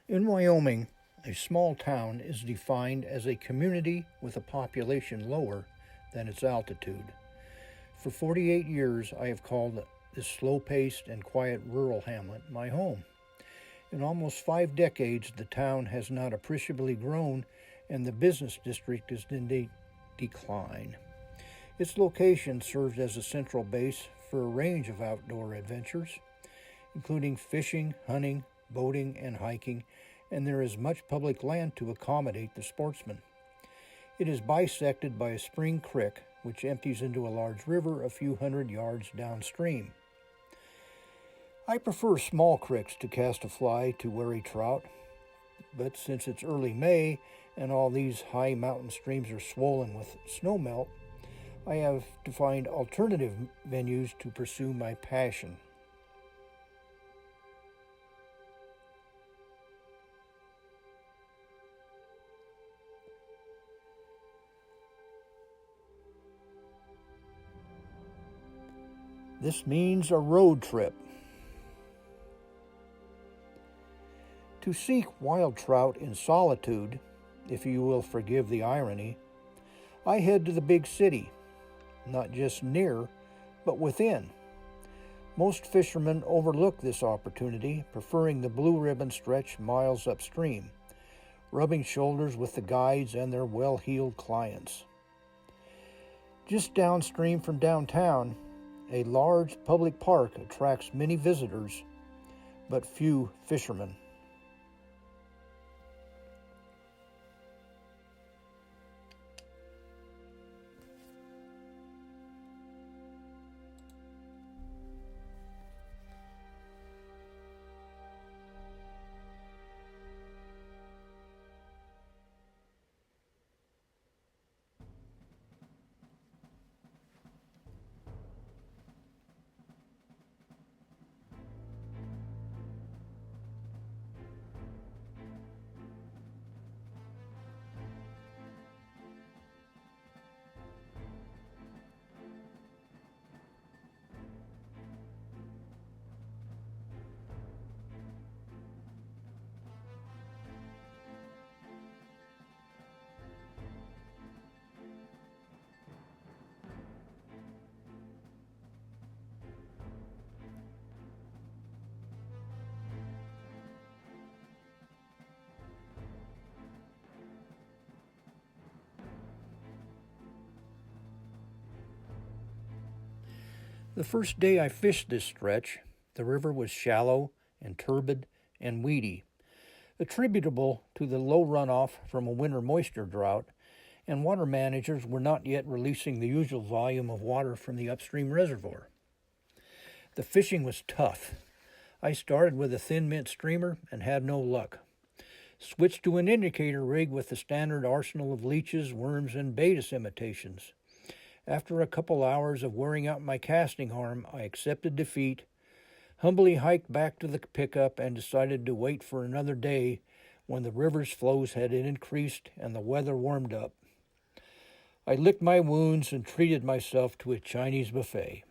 In Wyoming, a small town is defined as a community with a population lower than its altitude. For 48 years, I have called this slow-paced and quiet rural hamlet my home. In almost 5 decades, the town has not appreciably grown, and the business district is in decline. Its location serves as a central base for a range of outdoor adventures, including fishing, hunting, boating, and hiking, and there is much public land to accommodate the sportsmen. It is bisected by a spring creek, which empties into a large river a few hundred yards downstream. I prefer small creeks to cast a fly to wary trout, but since it's early May and all these high mountain streams are swollen with snowmelt, I have to find alternative venues to pursue my passion. This means a road trip. To seek wild trout in solitude, if you will forgive the irony, I head to the big city, not just near, but within. Most fishermen overlook this opportunity, preferring the blue ribbon stretch miles upstream, rubbing shoulders with the guides and their well-heeled clients. Just downstream from downtown, a large public park attracts many visitors, but few fishermen. The first day I fished this stretch, the river was shallow and turbid and weedy, attributable to the low runoff from a winter moisture drought, and water managers were not yet releasing the usual volume of water from the upstream reservoir. The fishing was tough. I started with a thin mint streamer and had no luck. Switched to an indicator rig with the standard arsenal of leeches, worms, and baetis imitations. After a couple hours of wearing out my casting arm, I accepted defeat, humbly hiked back to the pickup, and decided to wait for another day when the river's flows had increased and the weather warmed up. I licked my wounds and treated myself to a Chinese buffet.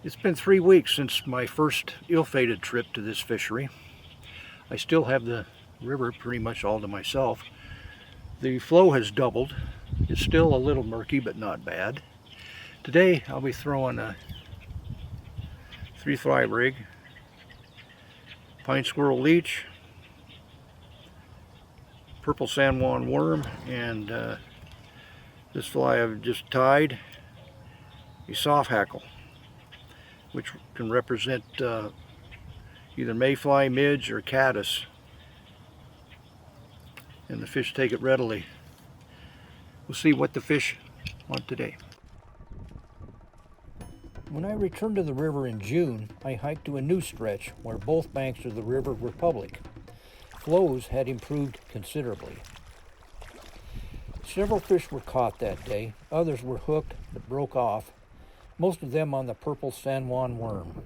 It's been 3 weeks since my first ill-fated trip to this fishery. I still have the river pretty much all to myself. The flow has doubled. It's still a little murky, but not bad. Today I'll be throwing a 3-fly rig, pine squirrel leech, purple San Juan worm, and this fly I've just tied, a soft hackle, which can represent either mayfly, midge, or caddis. And the fish take it readily. We'll see what the fish want today. When I returned to the river in June, I hiked to a new stretch where both banks of the river were public. Flows had improved considerably. Several fish were caught that day. Others were hooked but broke off, most of them on the purple San Juan worm.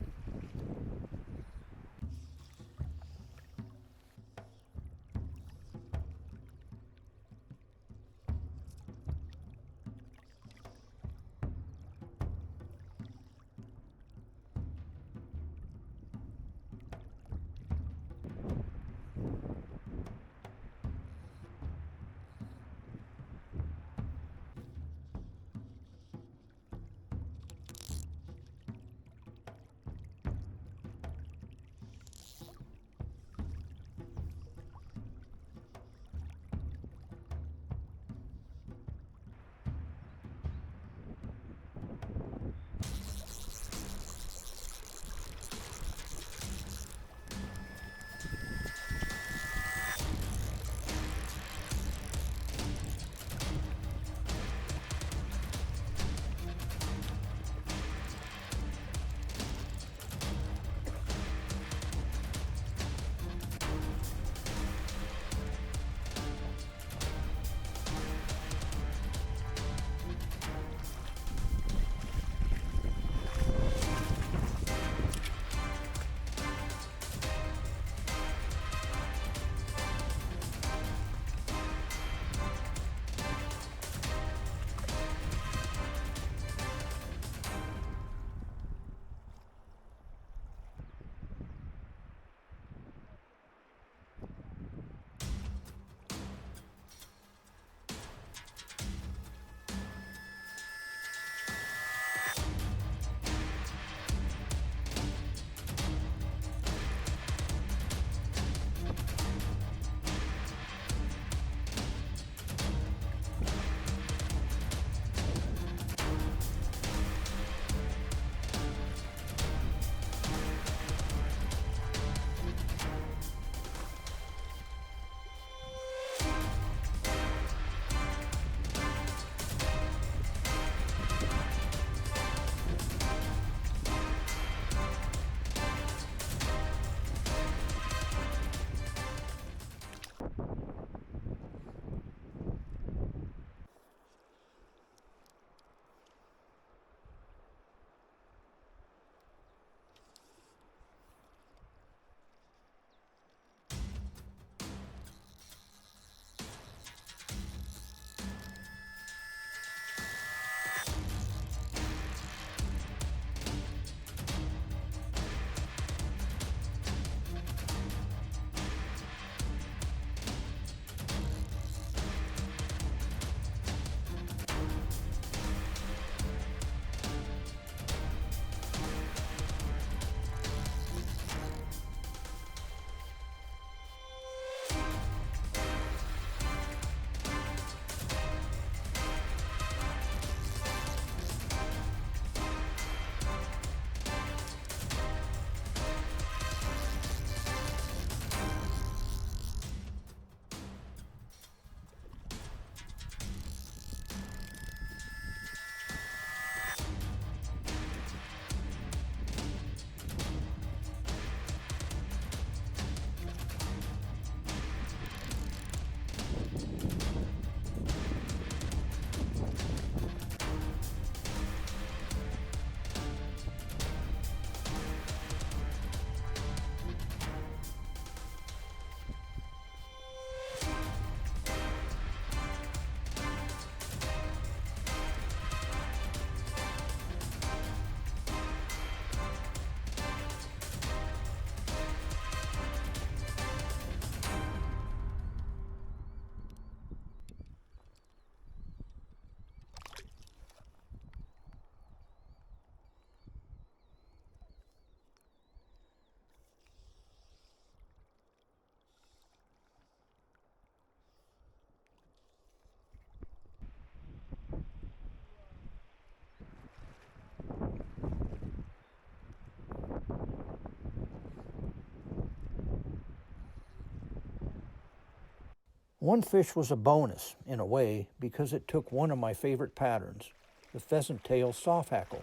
One fish was a bonus, in a way, because it took one of my favorite patterns, the pheasant tail soft hackle.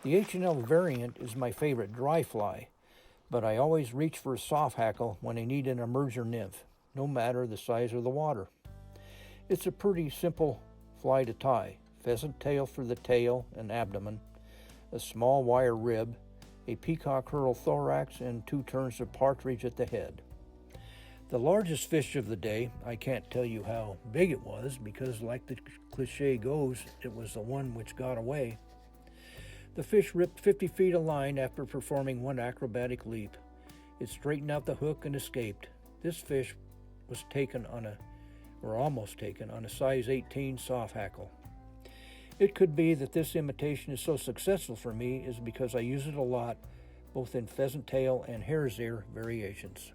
The H&L variant is my favorite dry fly, but I always reach for a soft hackle when I need an emerger nymph, no matter the size of the water. It's a pretty simple fly to tie. Pheasant tail for the tail and abdomen, a small wire rib, a peacock herl thorax, and 2 turns of partridge at the head. The largest fish of the day, I can't tell you how big it was because, like the cliche goes, it was the one which got away. The fish ripped 50 feet of line after performing 1 acrobatic leap. It straightened out the hook and escaped. This fish was almost taken, on a size 18 soft hackle. It could be that this imitation is so successful for me is because I use it a lot, both in pheasant tail and hare's ear variations.